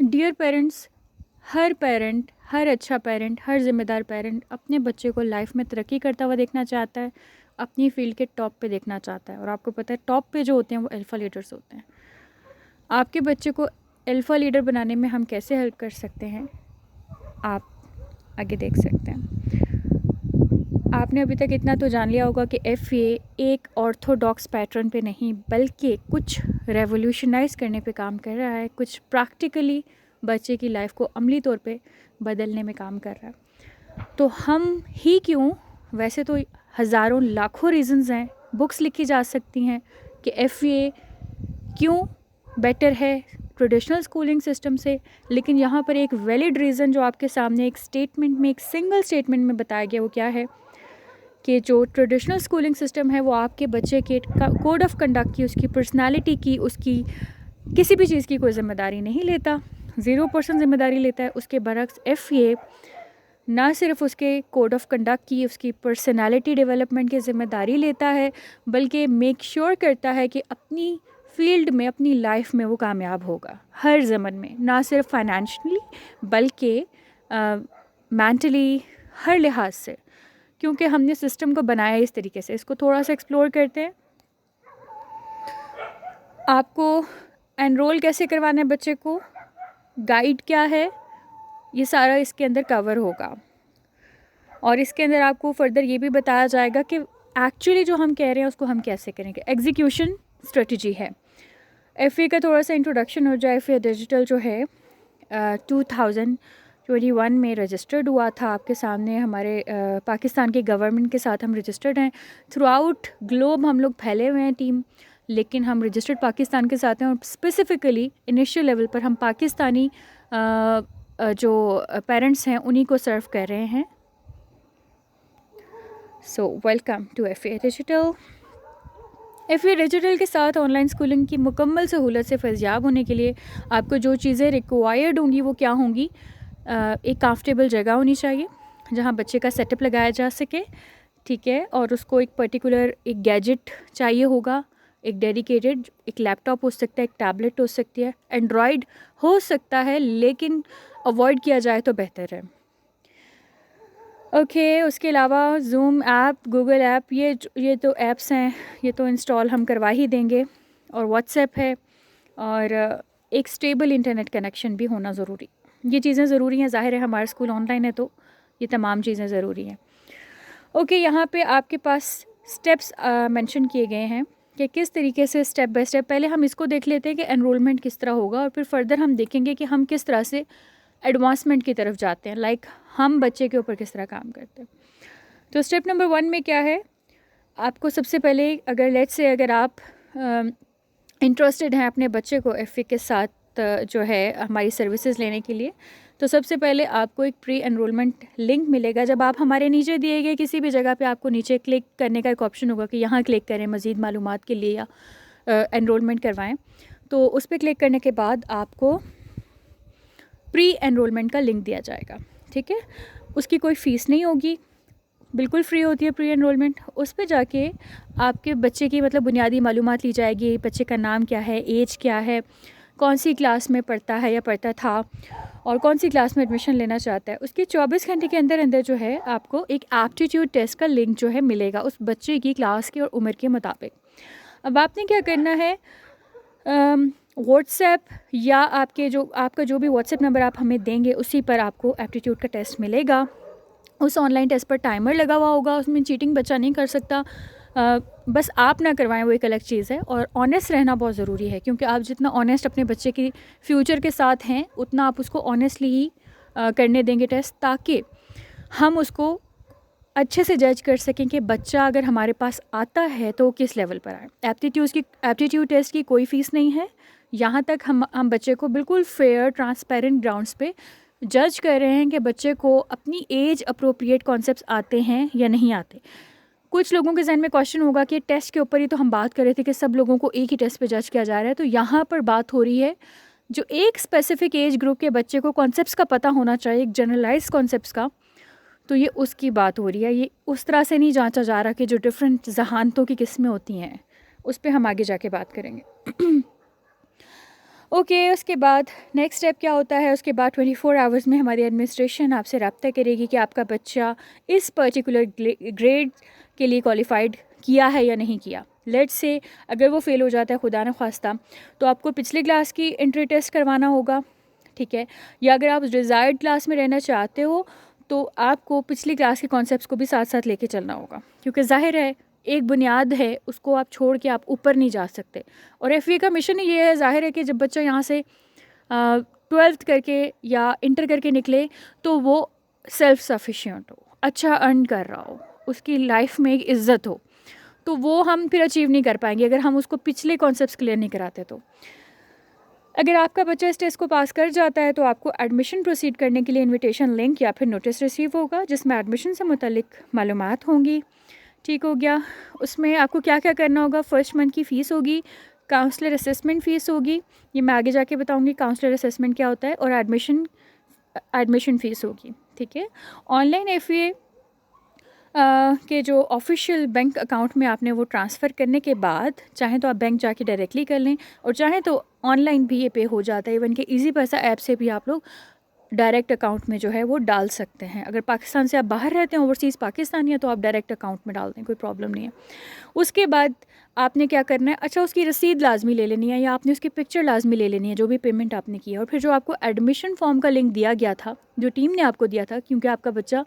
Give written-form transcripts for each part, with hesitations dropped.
Dear parents, हर अच्छा parent, हर जिम्मेदार parent अपने बच्चे को लाइफ में तरक्की करता हुआ देखना चाहता है, अपनी फील्ड के टॉप पे देखना चाहता है। और आपको पता है टॉप पे जो होते हैं वो अल्फ़ा लीडर्स होते हैं। आपके बच्चे को अल्फ़ा लीडर बनाने में हम कैसे हेल्प कर सकते हैं, आप आगे देख सकते हैं। आपने अभी तक इतना तो जान लिया होगा कि FA एक ऑर्थोडॉक्स पैटर्न पे नहीं बल्कि कुछ रेवोल्यूशनाइज करने पे काम कर रहा है, कुछ प्रैक्टिकली बच्चे की लाइफ को अमली तौर पे बदलने में काम कर रहा है। तो हम ही क्यों, वैसे तो हज़ारों लाखों रीज़न्स हैं, बुक्स लिखी जा सकती हैं कि FA क्यों बेटर है ट्रेडिशनल स्कूलिंग सिस्टम से, लेकिन यहाँ पर एक वैलिड रीज़न जो आपके सामने एक स्टेटमेंट में, एक सिंगल स्टेटमेंट में बताया गया, वो क्या है कि जो ट्रेडिशनल स्कूलिंग सिस्टम है वो आपके बच्चे के कोड ऑफ कंडक्ट की, उसकी पर्सनालिटी की, उसकी किसी भी चीज़ की कोई ज़िम्मेदारी नहीं लेता, 0% ज़िम्मेदारी लेता है। उसके बरक्स FA ना सिर्फ उसके कोड ऑफ कंडक्ट की, उसकी पर्सनालिटी डेवलपमेंट की ज़िम्मेदारी लेता है, बल्कि मेक श्योर करता है कि अपनी फील्ड में, अपनी लाइफ में वो कामयाब होगा हर ज़मन में, ना सिर्फ फाइनेंशियली बल्कि मेंटली, हर लिहाज से। क्योंकि हमने सिस्टम को बनाया इस तरीके से। इसको थोड़ा सा एक्सप्लोर करते हैं। आपको एनरोल कैसे करवाना है बच्चे को, गाइड क्या है, ये सारा इसके अंदर कवर होगा। और इसके अंदर आपको फर्दर ये भी बताया जाएगा कि एक्चुअली जो हम कह रहे हैं उसको हम कैसे करेंगे। एग्जीक्यूशन स्ट्रेटजी है। FA का थोड़ा सा इंट्रोडक्शन हो जाए। FA डिजिटल जो है 2021 में रजिस्टर्ड हुआ था। आपके सामने हमारे पाकिस्तान की गवर्नमेंट के साथ हम रजिस्टर्ड हैं। थ्रू आउट ग्लोब हम लोग फैले हुए हैं टीम, लेकिन हम रजिस्टर्ड पाकिस्तान के साथ हैं। और स्पेसिफ़िकली इनिशियल लेवल पर हम पाकिस्तानी जो पेरेंट्स हैं उन्हीं को सर्व कर रहे हैं। So welcome to FA digital. FA digital के साथ ऑनलाइन स्कूलिंग की मुकम्मल सहूलत से फैज़याब होने के लिए आपको जो चीज़ें रिक्वायर्ड होंगी वो क्या होंगी। एक कंफर्टेबल जगह होनी चाहिए जहाँ बच्चे का सेटअप लगाया जा सके, ठीक है। और उसको एक पर्टिकुलर एक गैजेट चाहिए होगा, एक डेडिकेटेड, एक लैपटॉप हो सकता है, एक टैबलेट हो सकती है, एंड्रॉयड हो सकता है, लेकिन अवॉइड किया जाए तो बेहतर है। ओके उसके अलावा ज़ूम ऐप, गूगल ऐप, ये तो ऐप्स हैं, ये तो इंस्टॉल हम करवा ही देंगे। और व्हाट्सएप है, और एक स्टेबल इंटरनेट कनेक्शन भी होना ज़रूरी। ये चीज़ें ज़रूरी हैं। ज़ाहिर है हमारा स्कूल ऑनलाइन है तो ये तमाम चीज़ें ज़रूरी हैं। ओके यहाँ पे आपके पास स्टेप्स मेंशन किए गए हैं कि किस तरीके से स्टेप बाय स्टेप। पहले हम इसको देख लेते हैं कि एनरोलमेंट किस तरह होगा, और फिर फर्दर हम देखेंगे कि हम किस तरह से एडवांसमेंट की तरफ जाते हैं, लाइक हम बच्चे के ऊपर किस तरह काम करते हैं। तो स्टेप नंबर 1 में क्या है, आपको सबसे पहले अगर लेट्स से अगर आप इंटरेस्टेड हैं अपने बच्चे को FA के साथ जो है हमारी सर्विसेज लेने के लिए, तो सबसे पहले आपको एक प्री एनरोलमेंट लिंक मिलेगा। जब आप हमारे नीचे दिए गए किसी भी जगह पे आपको नीचे क्लिक करने का एक ऑप्शन होगा कि यहाँ क्लिक करें मज़ीद मालूमात के लिए या एनरोलमेंट करवाएं, तो उस पर क्लिक करने के बाद आपको प्री एनरोलमेंट का लिंक दिया जाएगा, ठीक है। उसकी कोई फ़ीस नहीं होगी, बिल्कुल फ्री होती है प्री एनरोलमेंट। उस पे जाके आपके बच्चे की मतलब बुनियादी मालूमात ली जाएगी। बच्चे का नाम क्या है, एज क्या है, कौन सी क्लास में पढ़ता है या पढ़ता था, और कौन सी क्लास में एडमिशन लेना चाहता है। उसके 24 घंटे के अंदर अंदर जो है आपको एक एप्टीट्यूड टेस्ट का लिंक जो है मिलेगा उस बच्चे की क्लास के और उम्र के मुताबिक। अब आपने क्या करना है, व्हाट्सएप या आपका जो भी व्हाट्सएप नंबर आप हमें देंगे उसी पर आपको एप्टीट्यूड का टेस्ट मिलेगा। उस ऑनलाइन टेस्ट पर टाइमर लगा हुआ होगा, उसमें चीटिंग बच्चा नहीं कर सकता। बस आप ना करवाएं वो एक अलग चीज़ है। और ऑनेस्ट रहना बहुत ज़रूरी है, क्योंकि आप जितना ऑनेस्ट अपने बच्चे की फ्यूचर के साथ हैं उतना आप उसको ऑनेस्टली ही करने देंगे टेस्ट, ताकि हम उसको अच्छे से जज कर सकें कि बच्चा अगर हमारे पास आता है तो किस लेवल पर आए। एप्टीट्यूड टेस्ट की कोई फ़ीस नहीं है। यहाँ तक हम बच्चे को बिल्कुल फेयर ट्रांसपेरेंट ग्राउंड्स पे जज कर रहे हैं कि बच्चे को अपनी एज अप्रोप्रिएट कॉन्सेप्ट्स आते हैं या नहीं आते। कुछ लोगों के जहन में क्वेश्चन होगा कि टेस्ट के ऊपर ही तो हम बात कर रहे थे कि सब लोगों को एक ही टेस्ट पे जज किया जा रहा है। तो यहाँ पर बात हो रही है जो एक स्पेसिफिक एज ग्रुप के बच्चे को कॉन्सेप्ट्स का पता होना चाहिए, एक जनरलाइज कॉन्सेप्ट्स का, तो ये उसकी बात हो रही है। ये उस तरह से नहीं जांचा जा रहा कि जो डिफरेंट जहानतों की किस्में होती हैं उस पर हम आगे जाके बात करेंगे। ओके, उसके बाद नेक्स्ट स्टेप क्या होता है? उसके बाद 24 आवर्स में हमारी एडमिनिस्ट्रेशन आपसे रब्ता करेगी कि आपका बच्चा इस पर्टिकुलर ग्रेड के लिए क्वालिफाइड किया है या नहीं किया। लेट्स से अगर वो फेल हो जाता है खुदा न ख्वास्ता, तो आपको पिछले क्लास की एंट्री टेस्ट करवाना होगा, ठीक है। या अगर आप डिज़ायर्ड क्लास में रहना चाहते हो तो आपको पिछली क्लास के कॉन्सेप्ट्स को भी साथ साथ लेके चलना होगा, क्योंकि ज़ाहिर है एक बुनियाद है, उसको आप छोड़ के आप ऊपर नहीं जा सकते। और एफए का मिशन ही ये है, ज़ाहिर है कि जब बच्चा यहाँ से 12th करके या इंटर करके निकले तो वो सेल्फ सफिशिएंट हो, अच्छा अर्न कर रहा हो, उसकी लाइफ में एक इज़्ज़त हो। तो वो हम फिर अचीव नहीं कर पाएंगे अगर हम उसको पिछले कॉन्सेप्ट्स क्लियर नहीं कराते। तो अगर आपका बच्चा इस टेस्ट को पास कर जाता है तो आपको एडमिशन प्रोसीड करने के लिए इनविटेशन लिंक या फिर नोटिस रिसीव होगा, जिसमें एडमिशन से मुतल्लिक मालूमात होंगी। ठीक हो गया। उसमें आपको क्या क्या करना होगा? फर्स्ट मंथ की फ़ीस होगी, काउंसलर असेसमेंट फ़ीस होगी, ये मैं आगे जाके बताऊंगी काउंसलर असेसमेंट क्या होता है, और एडमिशन फ़ीस होगी, ठीक है। ऑनलाइन एफए के जो ऑफिशियल बैंक अकाउंट में आपने वो ट्रांसफ़र करने के बाद चाहें तो आप बैंक जाके डायरेक्टली कर लें, और चाहें तो ऑनलाइन भी ये पे हो जाता है। इवन कि ईज़ी पैसा ऐप से भी आप लोग डायरेक्ट अकाउंट में जो है वो डाल सकते हैं। अगर पाकिस्तान से आप बाहर रहते हैं, ओवरसीज़ पाकिस्तानी है, तो आप डायरेक्ट अकाउंट में डाल दें, कोई प्रॉब्लम नहीं है। उसके बाद आपने क्या करना है? अच्छा, उसकी रसीद लाजमी ले लेनी है, या आपने उसकी पिक्चर लाजमी ले लेनी है जो भी पेमेंट आपने की है। और फिर जो आपको एडमिशन फॉर्म का लिंक दिया गया था, जो टीम ने आपको दिया था, क्योंकि आपका बच्चा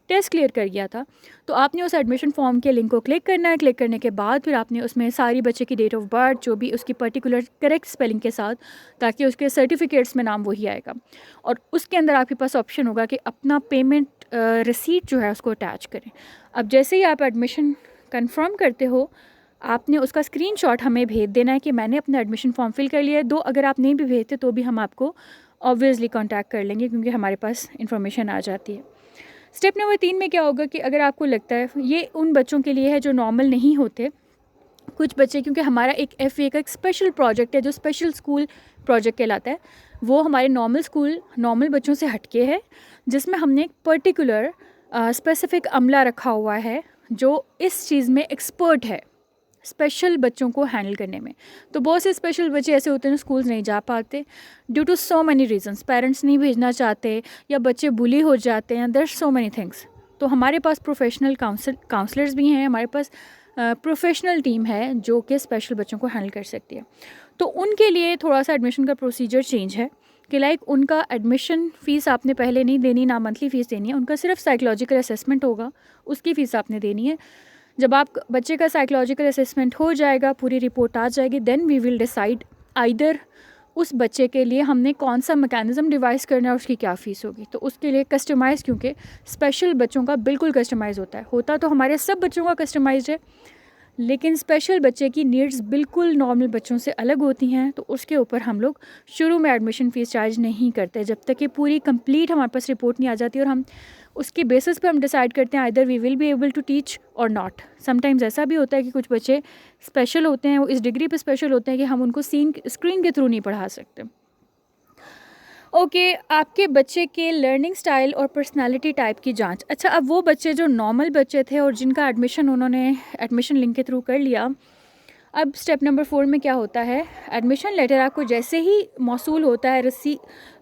टेस्ट क्लियर कर गया था, तो आपने उस एडमिशन फॉर्म के लिंक को क्लिक करना है। क्लिक करने के बाद फिर आपने उसमें सारी बच्चे की डेट ऑफ बर्थ, जो भी उसकी पर्टिकुलर करेक्ट स्पेलिंग के साथ, ताकि उसके सर्टिफिकेट्स में नाम वही आएगा। और उसके अंदर आपके पास ऑप्शन होगा कि अपना पेमेंट रिसीट जो है उसको अटैच करें। अब जैसे ही आप एडमिशन कंफर्म करते हो, आपने उसका स्क्रीनशॉट हमें भेज देना है कि मैंने अपना एडमिशन फॉर्म फिल कर लिया है। दो अगर आप नहीं भी भेजते तो भी हम आपको ऑब्वियसली कॉन्टैक्ट कर लेंगे, क्योंकि हमारे पास इंफॉर्मेशन आ जाती है। स्टेप नंबर 3 में क्या होगा कि अगर आपको लगता है, ये उन बच्चों के लिए है जो नॉर्मल नहीं होते, कुछ बच्चे, क्योंकि हमारा एक एफए का एक स्पेशल प्रोजेक्ट है जो स्पेशल स्कूल प्रोजेक्ट कहलाता है, वो हमारे नॉर्मल स्कूल नॉर्मल बच्चों से हटके है, जिसमें हमने एक पर्टिकुलर स्पेसिफिक अमला रखा हुआ है जो इस चीज़ में एक्सपर्ट है, स्पेशल बच्चों को हैंडल करने में। तो बहुत से स्पेशल बच्चे ऐसे होते हैं जो स्कूल्स नहीं जा पाते due to so many reasons, parents नहीं भेजना चाहते या बच्चे बुली हो जाते हैं, देयर सो मैनी थिंग्स। तो हमारे पास प्रोफेशनल काउंसलर्स भी हैं, हमारे पास प्रोफेशनल टीम है जो कि स्पेशल बच्चों को हैंडल कर सकती है। तो उनके लिए थोड़ा सा एडमिशन का प्रोसीजर चेंज है कि लाइक उनका एडमिशन फ़ीस आपने पहले नहीं देनी, ना मंथली फ़ीस देनी है, उनका सिर्फ साइकोलॉजिकल असेसमेंट होगा, उसकी फ़ीस आपने देनी है। जब आप बच्चे का साइकोलॉजिकल असेसमेंट हो जाएगा, पूरी रिपोर्ट आ जाएगी, then we will decide either उस बच्चे के लिए हमने कौन सा मैकेनिज़्म डिवाइस करना है और उसकी क्या फ़ीस होगी। तो उसके लिए कस्टमाइज़, क्योंकि स्पेशल बच्चों का बिल्कुल कस्टमाइज़ होता तो हमारे सब बच्चों का कस्टमाइज्ड है, लेकिन स्पेशल बच्चे की नीड्स बिल्कुल नॉर्मल बच्चों से अलग होती हैं। तो उसके ऊपर हम लोग शुरू में एडमिशन फ़ीस चार्ज नहीं करते जब तक कि पूरी कंप्लीट हमारे पास रिपोर्ट नहीं आ जाती, और हम उसके बेसिस पे हम डिसाइड करते हैं either we will be able to teach और नॉट। समटाइम्स ऐसा भी होता है कि कुछ बच्चे स्पेशल होते हैं, वो इस डिग्री पे स्पेशल होते हैं कि हम उनको स्क्रीन के थ्रू नहीं पढ़ा सकते। ओके, आपके बच्चे के लर्निंग स्टाइल और पर्सनालिटी टाइप की जांच। अच्छा, अब वो बच्चे जो नॉर्मल बच्चे थे और जिनका एडमिशन उन्होंने एडमिशन लिंक के थ्रू कर लिया, अब स्टेप नंबर 4 में क्या होता है? एडमिशन लेटर आपको जैसे ही मौसूल होता है,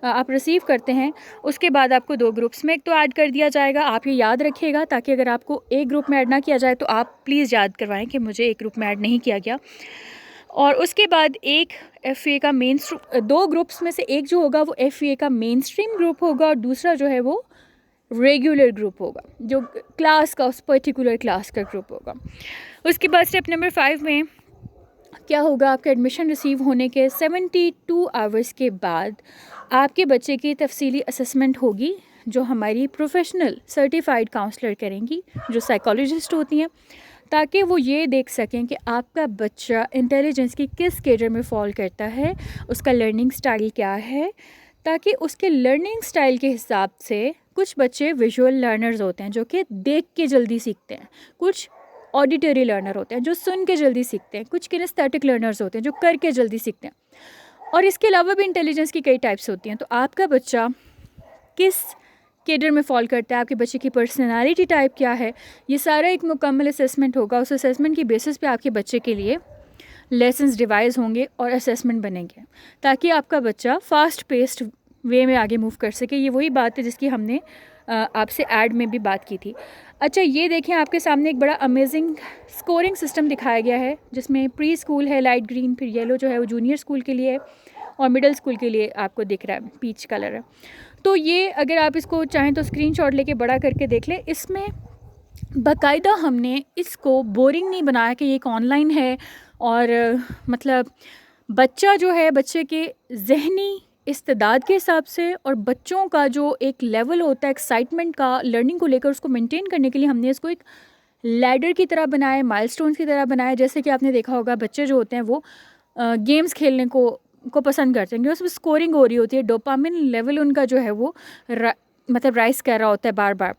आप रिसीव करते हैं, उसके बाद आपको 2 ग्रुप्स में एक तो ऐड कर दिया जाएगा। आप ये याद रखिएगा, ताकि अगर आपको एक ग्रुप में ऐड ना किया जाए तो आप प्लीज़ याद करवाएं कि मुझे एक ग्रुप में ऐड नहीं किया गया। और उसके बाद एक एफए का दो ग्रुप्स में से एक जो होगा वो एफए का मेन स्ट्रीम ग्रुप होगा, और दूसरा जो है वो रेगुलर ग्रुप होगा, जो क्लास का, उस पर्टिकुलर क्लास का ग्रुप होगा। उसके बाद स्टेप नंबर 5 में क्या होगा? आपका एडमिशन रिसीव होने के 72 आवर्स के बाद आपके बच्चे की तफसीली असेसमेंट होगी, जो हमारी प्रोफेशनल सर्टिफाइड काउंसलर करेंगी, जो साइकोलॉजिस्ट होती हैं, ताकि वो ये देख सकें कि आपका बच्चा इंटेलिजेंस की किस कैडर में फॉल करता है, उसका लर्निंग स्टाइल क्या है, ताकि उसके लर्निंग स्टाइल के हिसाब से कुछ बच्चे विजुअल लर्नर्स होते हैं जो कि देख के जल्दी सीखते हैं, कुछ ऑडिटरी लर्नर होते हैं जो सुन के जल्दी सीखते हैं, कुछ किनेस्थेटिक लर्नर्स होते हैं जो करके जल्दी सीखते हैं, और इसके अलावा भी इंटेलिजेंस की कई टाइप्स होती हैं। तो आपका बच्चा किस कैडर में फॉल करता है, आपके बच्चे की पर्सनालिटी टाइप क्या है, ये सारा एक मुकम्मल असेसमेंट होगा। उस असेसमेंट की बेसिस पे आपके बच्चे के लिए लेसन्स डिवाइस होंगे और असेसमेंट बनेंगे, ताकि आपका बच्चा फास्ट पेस्ड वे में आगे मूव कर सके। ये वही बात है जिसकी हमने आपसे ऐड में भी बात की थी। अच्छा, ये देखें, आपके सामने एक बड़ा अमेजिंग स्कोरिंग सिस्टम दिखाया गया है, जिसमें प्री स्कूल है लाइट ग्रीन, फिर येलो जो है वो जूनियर स्कूल के लिए है, और मिडिल स्कूल के लिए आपको दिख रहा है पीच कलर है। तो ये अगर आप इसको चाहें तो स्क्रीनशॉट लेके बड़ा करके देख लें। इसमें बाकायदा हमने इसको बोरिंग नहीं बनाया कि ये एक ऑनलाइन है, और मतलब बच्चा जो है, बच्चे के ज़हनी इस्तेदाद के हिसाब से और बच्चों का जो एक लेवल होता है एक्साइटमेंट का लर्निंग को लेकर, उसको मेंटेन करने के लिए हमने इसको एक लैडर की तरह बनाया, माइलस्टोन्स की तरह बनाया। जैसे कि आपने देखा होगा बच्चे जो होते हैं वो गेम्स खेलने को पसंद करते हैं, उसमें स्कोरिंग हो रही होती है, डोपामिन लेवल उनका जो है वो मतलब राइज कर रहा होता है बार बार।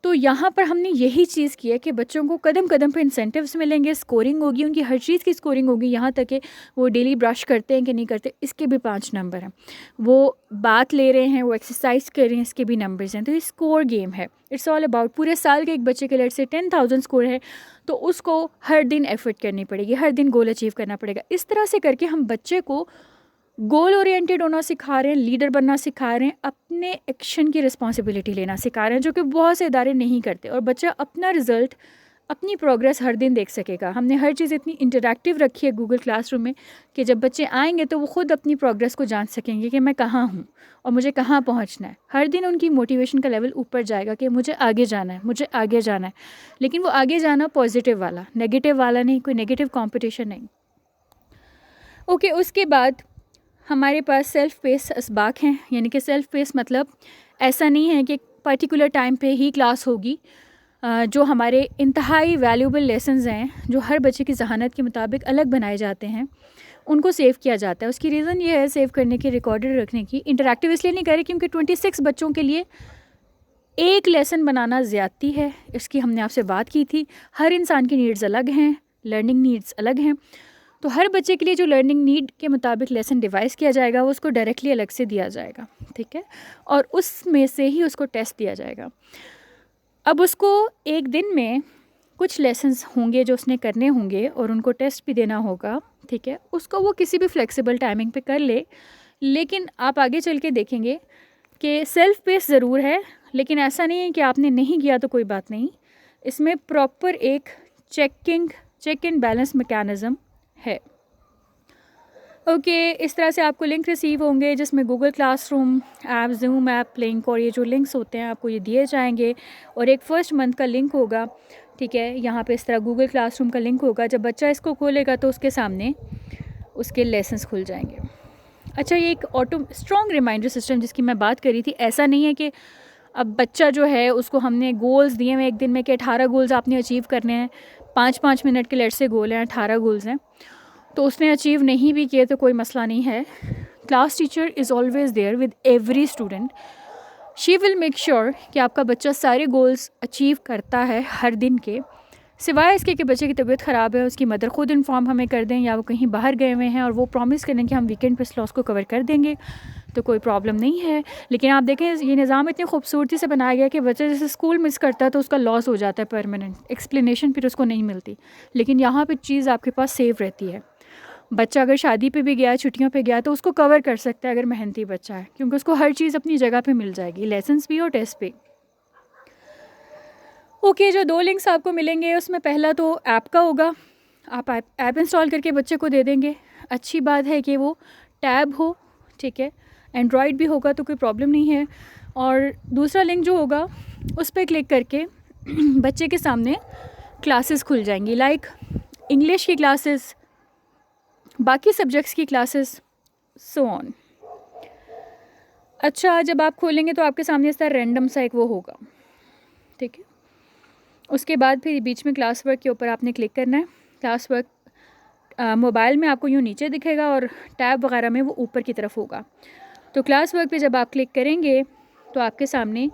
तो यहाँ पर हमने यही चीज़ की है कि बच्चों को कदम कदम पे इंसेंटिव्स मिलेंगे, स्कोरिंग होगी, उनकी हर चीज़ की स्कोरिंग होगी, यहाँ तक कि वो डेली ब्रश करते हैं कि नहीं करते इसके भी 5 नंबर हैं, वो बात ले रहे हैं, वो एक्सरसाइज कर रहे हैं, इसके भी नंबर्स हैं। तो ये स्कोर गेम है, इट्स ऑल अबाउट पूरे साल के एक बच्चे के लेट से 10,000 स्कोर है, तो उसको हर दिन एफर्ट करनी पड़ेगी, हर दिन गोल अचीव करना पड़ेगा। इस तरह से करके हम बच्चे को गोल ओरिएंटेड होना सिखा रहे हैं, लीडर बनना सिखा रहे हैं, अपने एक्शन की रिस्पॉन्सिबिलिटी लेना सिखा रहे हैं, जो कि बहुत से इदारे नहीं करते। और बच्चा अपना रिज़ल्ट, अपनी प्रोग्रेस हर दिन देख सकेगा। हमने हर चीज़ इतनी इंटरैक्टिव रखी है गूगल क्लासरूम में कि जब बच्चे आएंगे तो वो ख़ुद अपनी प्रोग्रेस को जान सकेंगे कि मैं कहाँ हूँ और मुझे कहाँ पहुँचना है। हर दिन उनकी मोटिवेशन का लेवल ऊपर जाएगा कि मुझे आगे जाना है, मुझे आगे जाना है। लेकिन वो आगे जाना पॉजिटिव वाला, नेगेटिव वाला नहीं, कोई नेगेटिव कॉम्पिटिशन नहीं। ओके, उसके बाद हमारे पास सेल्फ पेस असबाक हैं, यानी कि सेल्फ पेस मतलब ऐसा नहीं है कि पर्टिकुलर टाइम पे ही क्लास होगी। जो हमारे इंतहाई वैल्यूबल लेसन्स हैं, जो हर बच्चे की ज़हानत के मुताबिक अलग बनाए जाते हैं, उनको सेव किया जाता है। उसकी रीज़न ये है सेव करने की, रिकॉर्डेड रखने की। इंटरैक्टिव इसलिए नहीं करे क्योंकि 26 बच्चों के लिए एक लेसन बनाना ज़्यादती है, इसकी हमने आपसे बात की थी। हर इंसान की नीड्स अलग हैं, लर्निंग नीड्स अलग हैं, तो हर बच्चे के लिए जो लर्निंग नीड के मुताबिक लेसन डिवाइस किया जाएगा वो उसको डायरेक्टली अलग से दिया जाएगा, ठीक है, और उसमें से ही उसको टेस्ट दिया जाएगा। अब उसको एक दिन में कुछ लेसन्स होंगे जो उसने करने होंगे और उनको टेस्ट भी देना होगा, ठीक है। उसको वो किसी भी फ्लेक्सिबल टाइमिंग पे कर ले, लेकिन आप आगे चल के देखेंगे कि सेल्फ पेस ज़रूर है, लेकिन ऐसा नहीं है कि आपने नहीं किया तो कोई बात नहीं। इसमें प्रॉपर एक चेक एंड बैलेंस मैकेनिज़्म है। ओके, इस तरह से आपको लिंक रिसीव होंगे जिसमें Google classroom app, zoom app link और ये जो लिंक्स होते हैं आपको ये दिए जाएंगे, और एक फर्स्ट मंथ का लिंक होगा, ठीक है। यहाँ पे इस तरह गूगल क्लासरूम का लिंक होगा, जब बच्चा इसको खोलेगा तो उसके सामने उसके लेसन्स खुल जाएंगे। अच्छा, ये एक स्ट्रॉन्ग रिमाइंडर सिस्टम जिसकी मैं बात करी थी, ऐसा नहीं है कि अब बच्चा जो है उसको हमने गोल्स दिए हुए एक दिन में कि 18 गोल्स आपने अचीव करने हैं, 5-5 मिनट के लेट से गोल हैं, 18 गोल्स हैं, तो उसने अचीव नहीं भी किए तो कोई मसला नहीं है। Class teacher is always there with every student, she will make sure कि आपका बच्चा सारे गोल्स अचीव करता है हर दिन के, सिवाय इसके कि बच्चे की तबीयत ख़राब है, उसकी मदर ख़ुद इन्फॉर्म हमें कर दें, या वो कहीं बाहर गए हुए हैं और वो प्रॉमिस करें कि हम वीकेंड पर लॉस को कवर कर देंगे, तो कोई प्रॉब्लम नहीं है। लेकिन आप देखें ये निज़ाम इतनी खूबसूरती से बनाया गया कि बच्चा जैसे स्कूल मिस करता है तो उसका लॉस हो जाता है परमानेंट, एक्सप्लेनेशन फिर उसको नहीं मिलती, लेकिन यहाँ पर चीज़ आपके पास सेव रहती है। बच्चा अगर शादी पे भी गया है, छुट्टियों पे गया है, तो उसको कवर कर सकता है अगर मेहनती बच्चा है, क्योंकि उसको हर चीज़ अपनी जगह पे मिल जाएगी, लेसन्स भी और टेस्ट भी। ओके, जो 2 लिंक्स आपको मिलेंगे उसमें पहला तो ऐप का होगा, आप ऐप इंस्टॉल करके बच्चे को दे देंगे। अच्छी बात है कि वो टैब हो, ठीक है, एंड्रॉयड भी होगा तो कोई प्रॉब्लम नहीं है। और दूसरा लिंक जो होगा उस पर क्लिक करके बच्चे के सामने क्लासेस खुल जाएंगी, लाइक इंग्लिश की क्लासेस, बाकी सब्जेक्ट्स की क्लासेस, सो ऑन। अच्छा, जब आप खोलेंगे तो आपके सामने इस तरह रैंडम सा एक वो होगा, ठीक है। उसके बाद फिर बीच में क्लास वर्क के ऊपर आपने क्लिक करना है। क्लास वर्क मोबाइल में आपको यूँ नीचे दिखेगा और टैब वगैरह में वो ऊपर की तरफ होगा। तो क्लास वर्क पे जब आप क्लिक करेंगे तो आपके सामने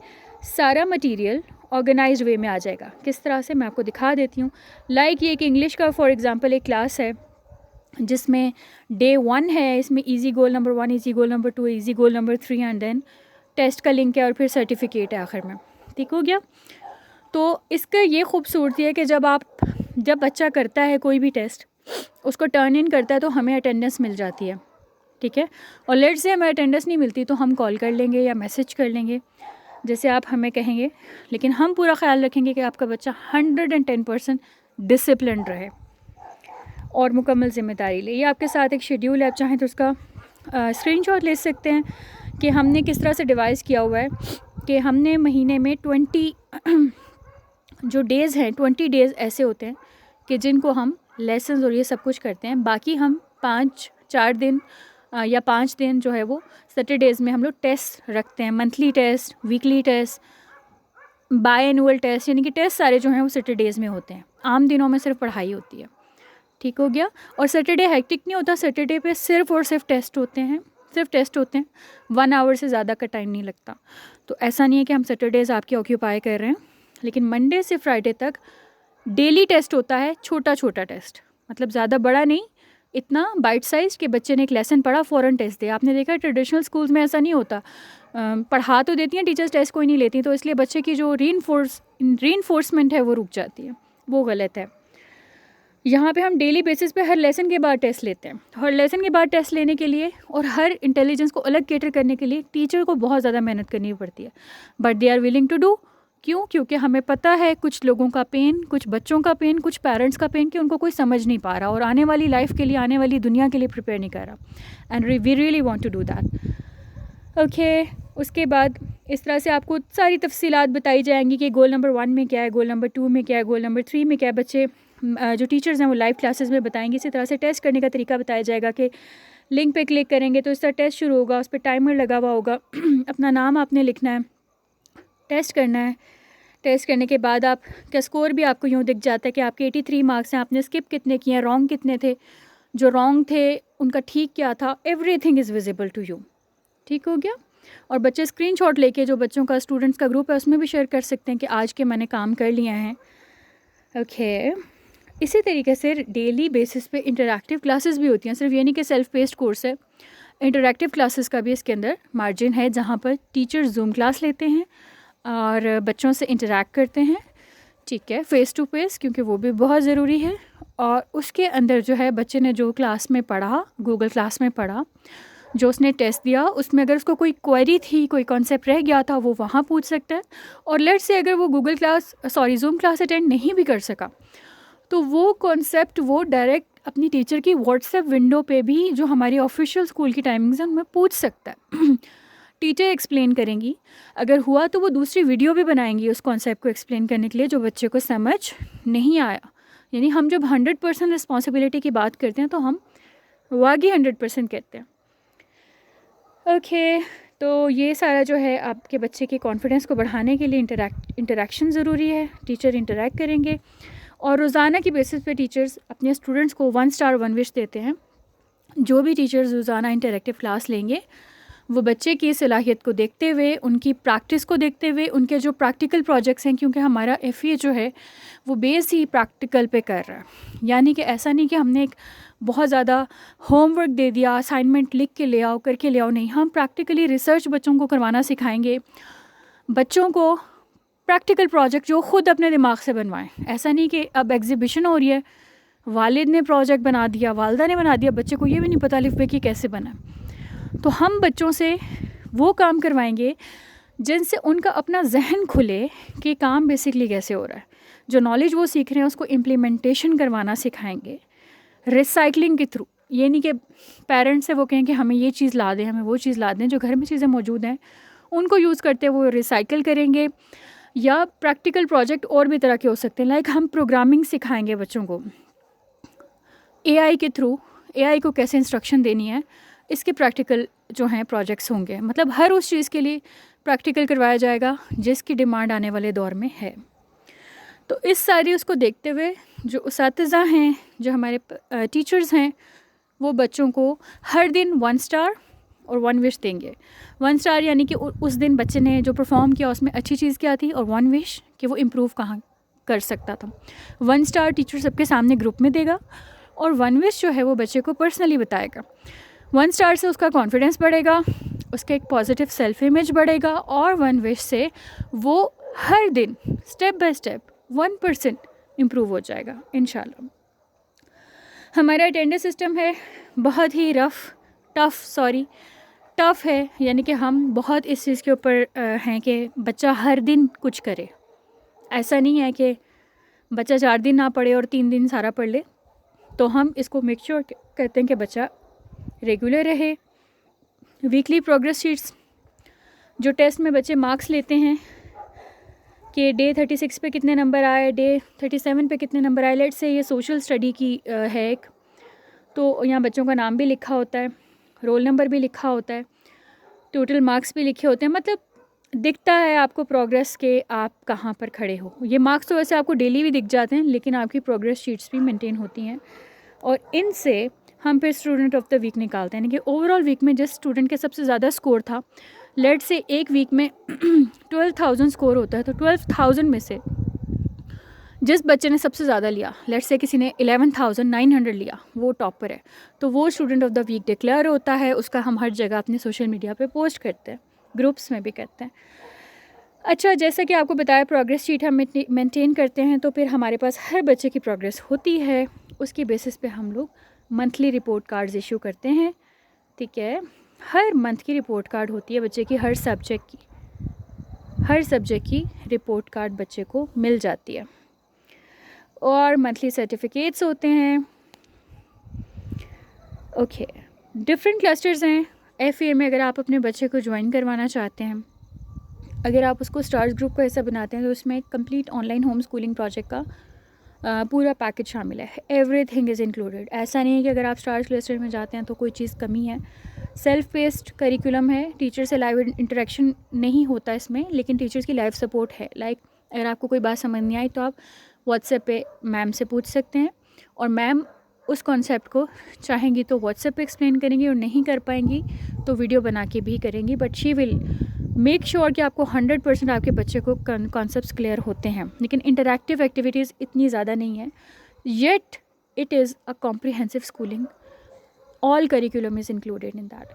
सारा मटेरियल ऑर्गेनाइज्ड वे में आ जाएगा। किस तरह से, मैं आपको दिखा देती हूँ। लाइक ये एक इंग्लिश का फॉर एग्ज़ाम्पल एक क्लास है जिसमें डे 1 है, इसमें easy goal number 1, easy goal number 2, easy goal number 3 and then test का लिंक है और फिर सर्टिफिकेट है आखिर में, ठीक हो गया। तो इसका ये खूबसूरती है कि जब बच्चा करता है कोई भी टेस्ट उसको टर्न इन करता है तो हमें अटेंडेंस मिल जाती है, ठीक है। और लेट से हमें अटेंडेंस नहीं मिलती तो हम कॉल कर लेंगे या मैसेज कर लेंगे, जैसे आप हमें कहेंगे, लेकिन हम पूरा ख्याल रखेंगे कि आपका बच्चा 110% डिसिप्लिन रहे और मुकम्मल ज़िम्मेदारी ले। ये आपके साथ एक शेड्यूल है, आप चाहें तो उसका स्क्रीनशॉट ले सकते हैं कि हमने किस तरह से डिवाइस किया हुआ है कि हमने महीने में 20 जो डेज़ हैं, 20 डेज़ ऐसे होते हैं कि जिनको हम लेसन्स और ये सब कुछ करते हैं। बाकी हम 4 दिन या 5 दिन जो है वो सैटरडेज़ में हम लोग टेस्ट रखते हैं, monthly test, weekly test, biannual test, यानी कि टेस्ट सारे जो हैं वो सैटरडेज़ में होते हैं। आम दिनों में सिर्फ पढ़ाई होती है, ठीक हो गया। और सैटरडे हेक्टिक नहीं होता, सैटरडे पे सिर्फ और सिर्फ टेस्ट होते हैं, सिर्फ टेस्ट होते हैं, 1 आवर से ज़्यादा का टाइम नहीं लगता। तो ऐसा नहीं है कि हम सैटरडेज़ आपके ऑक्यूपाई कर रहे हैं, लेकिन मंडे से फ्राइडे तक डेली टेस्ट होता है, छोटा छोटा टेस्ट, मतलब ज़्यादा बड़ा नहीं, इतना बाइट साइज कि बच्चे ने एक लेसन पढ़ा फ़ौरन टेस्ट दे। आपने देखा ट्रेडिशनल स्कूल्स में ऐसा नहीं होता, पढ़ा तो देती हैं टीचर्स, टेस्ट कोई नहीं लेती, तो इसलिए बच्चे की जो रीइंफोर्समेंट है वो रुक जाती है, वो गलत है। यहाँ पे हम डेली बेसिस पे हर लेसन के बाद टेस्ट लेते हैं। हर लेसन के बाद टेस्ट लेने के लिए और हर इंटेलिजेंस को अलग कैटर करने के लिए टीचर को बहुत ज़्यादा मेहनत करनी पड़ती है, but they are willing to do. क्यों? क्योंकि हमें पता है कुछ लोगों का पेन, कुछ बच्चों का पेन, कुछ पेरेंट्स का पेन कि उनको कोई समझ नहीं पा रहा और आने वाली लाइफ के लिए, आने वाली दुनिया के लिए प्रिपेयर नहीं कर रहा, and we really want to do that. Okay, उसके बाद इस तरह से आपको सारी तफसीलात बताई जाएंगी कि गोल नंबर 1 में क्या है, गोल नंबर 2 में क्या है, गोल नंबर 3 में क्या है। बच्चे जो टीचर्स हैं वो लाइव क्लासेस में बताएंगे। इसी तरह से टेस्ट करने का तरीका बताया जाएगा कि लिंक पे क्लिक करेंगे तो इस तरह टेस्ट शुरू होगा, उस पर टाइमर लगा हुआ होगा अपना नाम आपने लिखना है, टेस्ट करना है। टेस्ट करने के बाद आपका स्कोर भी आपको यूँ दिख जाता है कि आपके 83 मार्क्स हैं, आपने स्किप कितने किए हैं, रॉन्ग कितने थे, जो रॉन्ग थे उनका ठीक क्या था, everything is visible to you, ठीक हो गया। और बच्चे स्क्रीनशॉट लेके, जो बच्चों का स्टूडेंट्स का ग्रुप है उसमें भी शेयर कर सकते हैं कि आज के मैंने काम कर लिए हैं। ओके, इसी तरीके से डेली बेसिस पे इंटरैक्टिव क्लासेस भी होती हैं, सिर्फ ये नहीं कि सेल्फ पेस्ड कोर्स है, इंटरैक्टिव क्लासेस का भी इसके अंदर मार्जिन है, जहाँ पर टीचर जूम क्लास लेते हैं और बच्चों से इंटरैक्ट करते हैं, ठीक है, फ़ेस टू फेस, क्योंकि वो भी बहुत ज़रूरी है। और उसके अंदर जो है बच्चे ने जो क्लास में पढ़ा, गूगल क्लास में पढ़ा, जो उसने टेस्ट दिया, उसमें अगर उसको कोई क्वेरी थी, कोई कॉन्सेप्ट रह गया था, वो वहाँ पूछ सकता है। और लेट्स से अगर वो जूम क्लास अटेंड नहीं भी कर सका, तो वो कॉन्सेप्ट वो डायरेक्ट अपनी टीचर की व्हाट्सएप विंडो पे भी, जो हमारी ऑफिशियल स्कूल की टाइमिंग्स हैं, उनमें पूछ सकता है टीचर एक्सप्लेन करेंगी। अगर हुआ तो वो दूसरी वीडियो भी बनाएंगी उस कॉन्सेप्ट को एक्सप्लेन करने के लिए जो बच्चे को समझ नहीं आया। यानी हम जब 100% रिस्पॉन्सिबिलिटी की बात करते हैं तो हम वाकई 100% कहते हैं। ओके, तो ये सारा जो है आपके बच्चे के कॉन्फिडेंस को बढ़ाने के लिए इंटरेक्शन ज़रूरी है, टीचर इंटरेक्ट करेंगे। और रोज़ाना की बेसिस पे टीचर्स अपने स्टूडेंट्स को 1 स्टार 1 विश देते हैं। जो भी टीचर्स रोज़ाना इंटरेक्टिव क्लास लेंगे, वो बच्चे की सलाहियत को देखते हुए, उनकी प्रैक्टिस को देखते हुए, उनके जो प्रैक्टिकल प्रोजेक्ट्स हैं, क्योंकि हमारा FA जो है वो बेस ही प्रैक्टिकल पे कर रहा है। यानी कि ऐसा नहीं कि हमने एक बहुत ज़्यादा होमवर्क दे दिया, असाइनमेंट लिख के ले आओ, करके ले आओ, नहीं, हम प्रैक्टिकली रिसर्च बच्चों को करवाना सिखाएंगे, बच्चों को प्रैक्टिकल प्रोजेक्ट जो ख़ुद अपने दिमाग से बनवाएं। ऐसा नहीं कि अब एग्ज़िबिशन हो रही है, वालिद ने प्रोजेक्ट बना दिया, वालदा ने बना दिया, बच्चे को ये भी नहीं पता लिख पे कि कैसे बना। तो हम बच्चों से वो काम करवाएंगे जिनसे उनका अपना जहन खुले कि काम बेसिकली कैसे हो रहा है। जो नॉलेज वो सीख रहे हैं उसको इम्प्लीमेंटेशन करवाना सिखाएंगे रिसाइकलिंग के थ्रू। ये नहीं कि पेरेंट्स से वो कहें कि हमें ये चीज़ ला दें, हमें वो चीज़ ला दें। जो घर में चीज़ें मौजूद हैं उनको यूज़ करते वो रिसाइकिल करेंगे। या प्रैक्टिकल प्रोजेक्ट और भी तरह के हो सकते हैं, लाइक हम प्रोग्रामिंग सिखाएंगे बच्चों को AI के थ्रू, AI को कैसे इंस्ट्रक्शन देनी है, इसके प्रैक्टिकल जो हैं प्रोजेक्ट्स होंगे। मतलब हर उस चीज़ के लिए प्रैक्टिकल करवाया जाएगा जिसकी डिमांड आने वाले दौर में है। तो इस सारी उसको देखते हुए जो उसातिज़ा हैं, जो हमारे टीचर्स हैं, वो बच्चों को हर दिन 1 स्टार और 1 विश देंगे। 1 स्टार यानी कि उस दिन बच्चे ने जो परफॉर्म किया उसमें अच्छी चीज़ क्या थी, और 1 विश कि वो इम्प्रूव कहाँ कर सकता था। 1 स्टार टीचर सबके सामने ग्रुप में देगा और 1 विश जो है वो बच्चे को पर्सनली बताएगा। 1 स्टार से उसका कॉन्फिडेंस बढ़ेगा, उसका एक पॉजिटिव सेल्फ इमेज बढ़ेगा, और 1 विश से वो हर दिन स्टेप बाय स्टेप 1% इम्प्रूव हो जाएगा इंशाल्लाह। हमारा अटेंडेंस सिस्टम है बहुत ही टफ़ है, यानी कि हम बहुत इस चीज़ के ऊपर हैं कि बच्चा हर दिन कुछ करे। ऐसा नहीं है कि बच्चा 4 दिन ना पढ़े और 3 दिन सारा पढ़ ले। तो हम इसको मेक श्योर करते हैं कि बच्चा रेगुलर रहे। वीकली प्रोग्रेस शीट्स, जो टेस्ट में बच्चे मार्क्स लेते हैं कि डे 36 पे कितने नंबर आए, डे 37 पे कितने नंबर आए। लेट्स से ये सोशल स्टडी की है एक, तो यहाँ बच्चों का नाम भी लिखा होता है, रोल नंबर भी लिखा होता है, टोटल मार्क्स भी लिखे होते हैं। मतलब दिखता है आपको प्रोग्रेस के आप कहाँ पर खड़े हो। ये मार्क्स तो वैसे आपको डेली भी दिख जाते हैं, लेकिन आपकी प्रोग्रेस शीट्स भी मेंटेन होती हैं और इनसे हम फिर स्टूडेंट ऑफ द वीक निकालते हैं। यानी कि ओवरऑल वीक में जिस स्टूडेंट के सबसे ज़्यादा स्कोर था, लेट से एक वीक में 12,000 स्कोर होता है, तो 12,000 में से जिस बच्चे ने सबसे ज़्यादा लिया, लेट से किसी ने 11,900 लिया, वो टॉपर है, तो वो student of the week declare होता है। उसका हम हर जगह अपने सोशल मीडिया पे पोस्ट करते हैं, ग्रुप्स में भी करते हैं। अच्छा, जैसा कि आपको बताया प्रोग्रेस शीट हम मेंटेन करते हैं, तो फिर हमारे पास हर बच्चे की प्रोग्रेस होती है। उसकी बेसिस पे हम लोग मंथली रिपोर्ट कार्ड्स इशू करते हैं। ठीक है, हर मंथ की रिपोर्ट कार्ड होती है बच्चे की, हर सब्जेक्ट की रिपोर्ट कार्ड बच्चे को मिल जाती है और मंथली सर्टिफिकेट्स होते हैं। ओके, डिफरेंट क्लस्टर्स हैं FA में। अगर आप अपने बच्चे को ज्वाइन करवाना चाहते हैं, अगर आप उसको स्टार्स ग्रुप का हिस्सा बनाते हैं, तो उसमें complete online home schooling project का पूरा पैकेज शामिल है। Everything is included. ऐसा नहीं है कि अगर आप स्टार्स क्लस्टर में जाते हैं तो कोई चीज़ कमी है। सेल्फ पेस्ड करिकुलम है, टीचर से लाइव इंटरेक्शन नहीं होता इसमें, लेकिन टीचर्स की लाइव सपोर्ट है। लाइक अगर आपको कोई बात समझ नहीं आई तो आप व्हाट्सएप पे मैम से पूछ सकते हैं, और मैम उस कॉन्सेप्ट को चाहेंगी तो व्हाट्सएप पे एक्सप्लेन करेंगी, और नहीं कर पाएंगी तो वीडियो बना के भी करेंगी। But she will make sure कि आपको 100% आपके बच्चे को कॉन्सेप्ट्स क्लियर होते हैं। लेकिन इंटरैक्टिव एक्टिविटीज़ इतनी ज़्यादा नहीं है, yet it is a comprehensive schooling. All curriculum is included in that.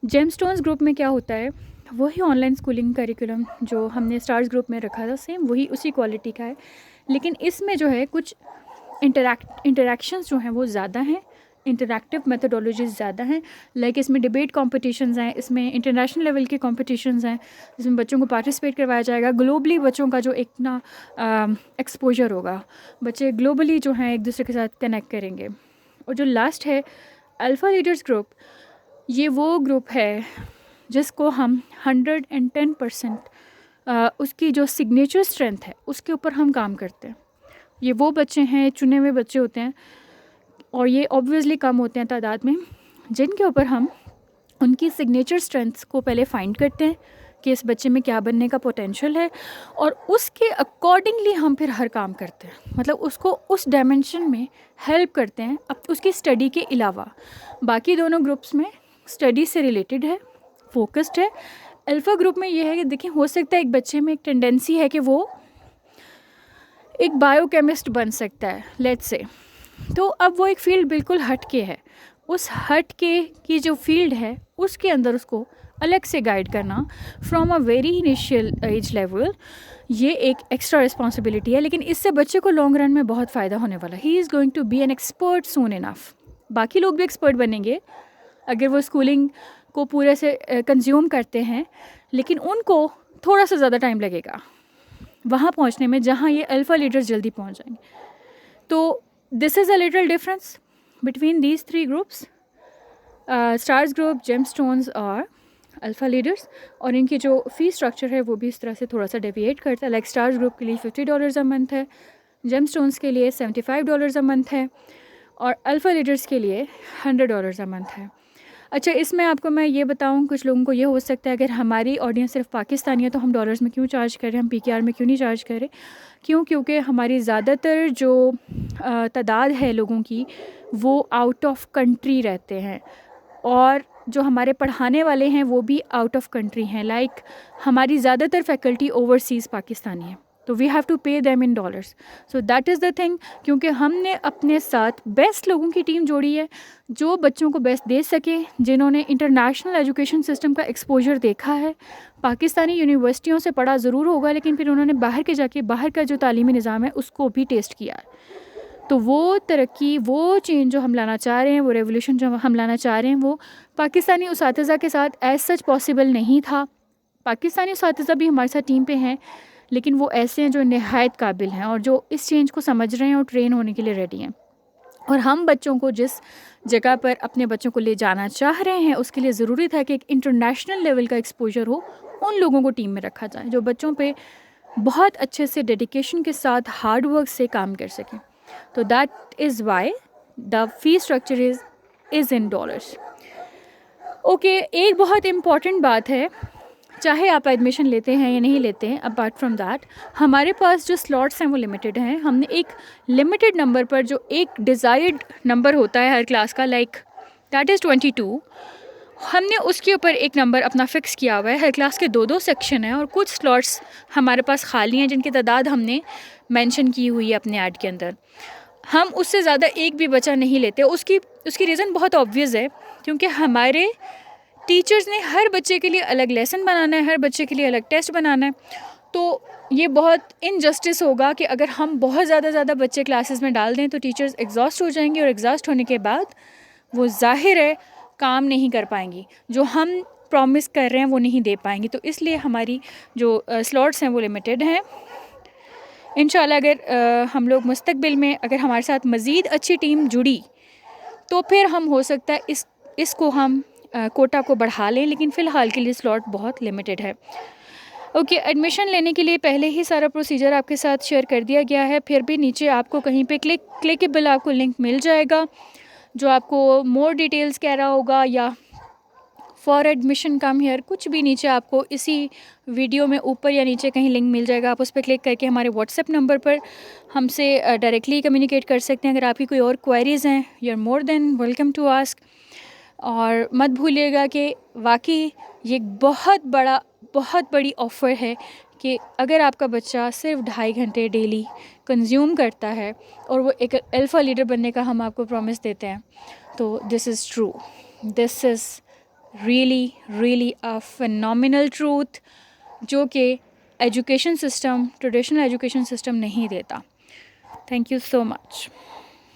Gemstones group में क्या होता है, वही ऑनलाइन स्कूलिंग करिकुलम जो हमने स्टार्स ग्रुप में रखा था, सेम वही उसी क्वालिटी का है, लेकिन इसमें जो है कुछ इंटरैक्शंस जो हैं वो ज़्यादा हैं, इंटरैक्टिव मेथडोलॉजीज़ ज़्यादा हैं। लाइक इसमें डिबेट कॉम्पिटिशन्स हैं, इसमें इंटरनेशनल लेवल के कॉम्पिटिशन्स हैं, जिसमें बच्चों को पार्टिसिपेट करवाया जाएगा। ग्लोबली बच्चों का जो एक ना एक्सपोजर होगा, बच्चे ग्लोबली जो हैं एक दूसरे के साथ कनेक्ट करेंगे। और जो लास्ट है अल्फ़ा लीडर्स ग्रुप, ये वो ग्रुप है जिसको हम 110% उसकी जो सिग्नेचर स्ट्रेंथ है उसके ऊपर हम काम करते हैं। ये वो बच्चे हैं, चुने हुए बच्चे होते हैं, और ये ऑब्वियसली कम होते हैं तादाद में, जिनके ऊपर हम उनकी सिग्नेचर स्ट्रेंथ्स को पहले फाइंड करते हैं कि इस बच्चे में क्या बनने का पोटेंशियल है, और उसके अकॉर्डिंगली हम फिर हर काम करते हैं। मतलब उसको उस डायमेंशन में हेल्प करते हैं अब उसकी स्टडी के अलावा। बाकी दोनों ग्रुप्स में स्टडी से रिलेटेड है, फोकस्ड है। अल्फ़ा ग्रुप में ये है कि देखिए, हो सकता है एक बच्चे में एक टेंडेंसी है कि वो एक बायोकेमिस्ट बन सकता है, लेट्स से, तो अब वो एक फील्ड बिल्कुल हट के है। उस हट के की जो फील्ड है उसके अंदर उसको अलग से गाइड करना from a very initial age level, ये एक एक्स्ट्रा रिस्पॉन्सिबिलिटी है। लेकिन इससे बच्चे को लॉन्ग रन में बहुत फ़ायदा होने वाला है। He is going to be an expert soon enough. बाकी लोग भी एक्सपर्ट बनेंगे अगर वो स्कूलिंग को पूरे से कंज्यूम करते हैं, लेकिन उनको थोड़ा सा ज़्यादा टाइम लगेगा वहाँ पहुँचने में जहाँ ये अल्फ़ा लीडर्स जल्दी पहुँच जाएंगे। तो this is a little difference between these 3 groups, stars group, gemstones और अल्फ़ा लीडर्स। और इनकी जो फ़ी स्ट्रक्चर है वो भी इस तरह से थोड़ा सा डेविएट करता है। लाइक स्टार्स ग्रुप के लिए $50 अ मंथ है, जेमस्टोन्स के लिए $75 अ मंथ है, और अल्फ़ा लीडर्स के लिए $100 अ मंथ है। अच्छा, इसमें आपको मैं ये बताऊं, कुछ लोगों को ये हो सकता है अगर हमारी ऑडियंस सिर्फ पाकिस्तानी है तो हम डॉलर्स में क्यों चार्ज करें, हम PKR में क्यों नहीं चार्ज करें। क्योंकि हमारी ज़्यादातर जो तादाद है लोगों की वो आउट ऑफ कंट्री रहते हैं, और जो हमारे पढ़ाने वाले हैं वो भी आउट ऑफ कंट्री हैं। लाइक हमारी ज़्यादातर फैकल्टी ओवरसीज़ पाकिस्तानी है, तो we have to pay them in dollars. So that is the thing, क्योंकि हमने अपने साथ बेस्ट लोगों की टीम जोड़ी है जो बच्चों को बेस्ट दे सके, जिन्होंने इंटरनेशनल एजुकेशन सिस्टम का एक्सपोजर देखा है। पाकिस्तानी यूनिवर्सिटियों से पढ़ा ज़रूर होगा, लेकिन फिर उन्होंने बाहर के जाके बाहर का जो तालीमी निज़ाम है उसको भी टेस्ट किया है। तो वो तरक्की, वो चेंज जो हम लाना चाह रहे हैं, वो रेवोल्यूशन जो हम लाना चाह रहे हैं, वो पाकिस्तानी उसातिज़ा के साथ एज सच पॉसिबल नहीं था। पाकिस्तानी उसातिज़ा भी हमारे साथ टीम पे हैं, लेकिन वो ऐसे हैं जो नहायत काबिल हैं और जो इस चेंज को समझ रहे हैं और ट्रेन होने के लिए रेडी हैं। और हम बच्चों को जिस जगह पर अपने बच्चों को ले जाना चाह रहे हैं, उसके लिए ज़रूरी था कि एक इंटरनेशनल लेवल का एक्सपोजर हो, उन लोगों को टीम में रखा जाए जो बच्चों पे बहुत अच्छे से डेडिकेशन के साथ हार्ड वर्क से काम कर सकें। तो that is why the fee structure is in dollars. Okay, एक बहुत इम्पॉर्टेंट बात है, चाहे आप एडमिशन लेते हैं या नहीं लेते हैं, अपार्ट फ्रॉम दैट हमारे पास जो स्लॉट्स हैं वो लिमिटेड हैं। हमने एक लिमिटेड नंबर पर, जो एक डिज़ायर्ड नंबर होता है हर क्लास का, लाइक दैट इज़ 22, हमने उसके ऊपर एक नंबर अपना फ़िक्स किया हुआ है। हर क्लास के 2-2 सेक्शन हैं और कुछ स्लॉट्स हमारे पास खाली हैं जिनकी तादाद हमने मेंशन की हुई है अपने ऐड के अंदर। हम उससे ज़्यादा एक भी बच्चा नहीं लेते। उसकी रीज़न बहुत ऑब्वियस है, क्योंकि हमारे टीचर्स ने हर बच्चे के लिए अलग लेसन बनाना है, हर बच्चे के लिए अलग टेस्ट बनाना है। तो ये बहुत इनजस्टिस होगा कि अगर हम बहुत ज़्यादा बच्चे क्लासेस में डाल दें तो टीचर्स एग्जॉस्ट हो जाएंगे और एग्जॉस्ट होने के बाद वो ज़ाहिर है काम नहीं कर पाएंगी, जो हम प्रॉमिस कर रहे हैं वो नहीं दे पाएंगी। तो इसलिए हमारी जो स्लॉट्स हैं वो लिमिटेड हैं। इंशाल्लाह अगर हम लोग मुस्तकबिल में अगर हमारे साथ मज़ीद अच्छी टीम जुड़ी तो फिर हम हो सकता है इसको हम कोटा को बढ़ा लें, लेकिन फ़िलहाल के लिए स्लॉट बहुत लिमिटेड है। ओके, एडमिशन लेने के लिए पहले ही सारा प्रोसीजर आपके साथ शेयर कर दिया गया है। फिर भी नीचे आपको कहीं पे क्लिकेबल आपको लिंक मिल जाएगा जो आपको मोर डिटेल्स कह रहा होगा, या फॉर एडमिशन कम हियर, कुछ भी नीचे आपको इसी वीडियो में ऊपर या नीचे कहीं लिंक मिल जाएगा। आप उस पर क्लिक करके हमारे व्हाट्सएप नंबर पर हमसे डायरेक्टली कम्युनिकेट कर सकते हैं। अगर आपकी कोई और क्वेरीज़ हैं, you are more than welcome to ask. और मत भूलिएगा कि वाकई ये बहुत बड़ी ऑफ़र है कि अगर आपका बच्चा सिर्फ 2.5 घंटे डेली कंज्यूम करता है और वो एक अल्फ़ा लीडर बनने का हम आपको प्रॉमिस देते हैं, तो this is true, this is really a phenomenal truth जो कि education system, traditional education system नहीं देता। Thank you so much.